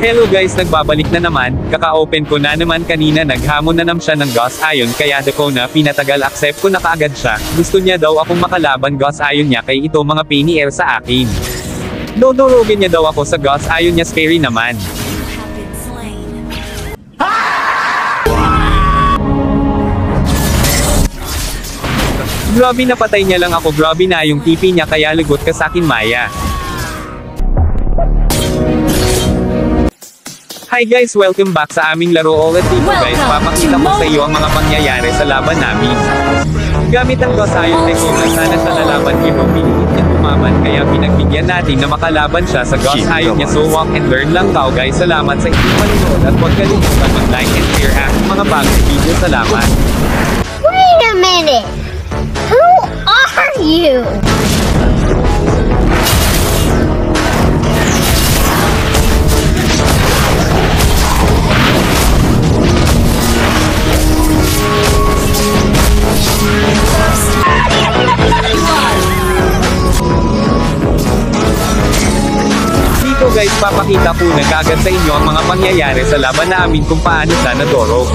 Hello guys, nagbabalik na naman. Kaka-open ko na naman kanina, naghamon na naman siya ng Ghost Iron, kaya ko na pinatagal, accept ko na kaagad siya. Gusto niya daw akong makalaban Ghost Iron niya kay ito mga Penny Air sa akin. Dodorogin niya daw ako sa Ghost Iron niya, Sperry naman. Grabe, napatay niya lang ako, grabe na yung TP niya, kaya lagot ka sa akin Maya. Hi guys, welcome back sa aming laro ulit dito guys. Papakita ko sa iyo ang mga pangyayari sa laban namin. Gamit ang Ghost Iron ko na sana sa lalaban nito, pinilit niya tumaman, kaya pinagbigyan natin na makalaban siya sa Ghost Iron niya. So walk and learn lang tao guys. Salamat sa inyong panonood at huwag kalimutan mag-like and share aking mga bagong video. Salamat. Wait a minute! Who are you? Dito guys, papakita ko na kaagad sa inyo ang mga pangyayari sa laban namin kung paano siya nadorog.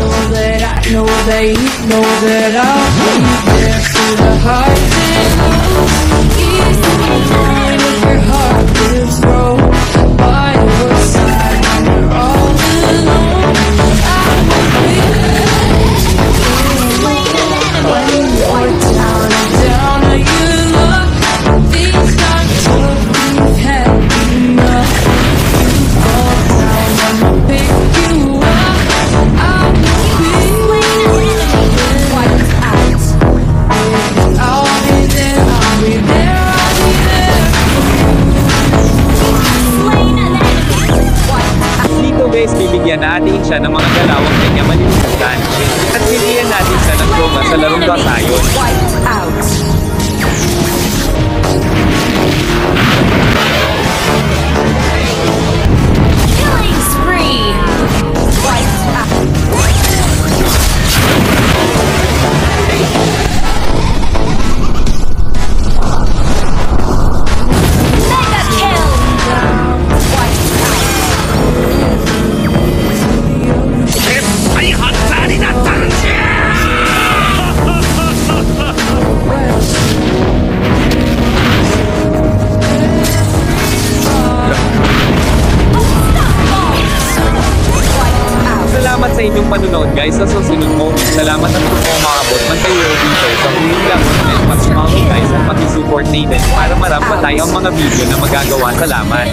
Guys, bibigyan natin siya ng mga galawang kanya malilimutan. At bibigyan natin siya ng trauma sa larong Ghost Iron. Killing spree! Mega kill! Salamat sa inyong panunood guys. Sa susunod mo, salamat at kung umakabot man kayo dito sa huling lamang at pag-sumama guys at pag-support natin para marami pa tayo ang mga video na magagawa. Salamat.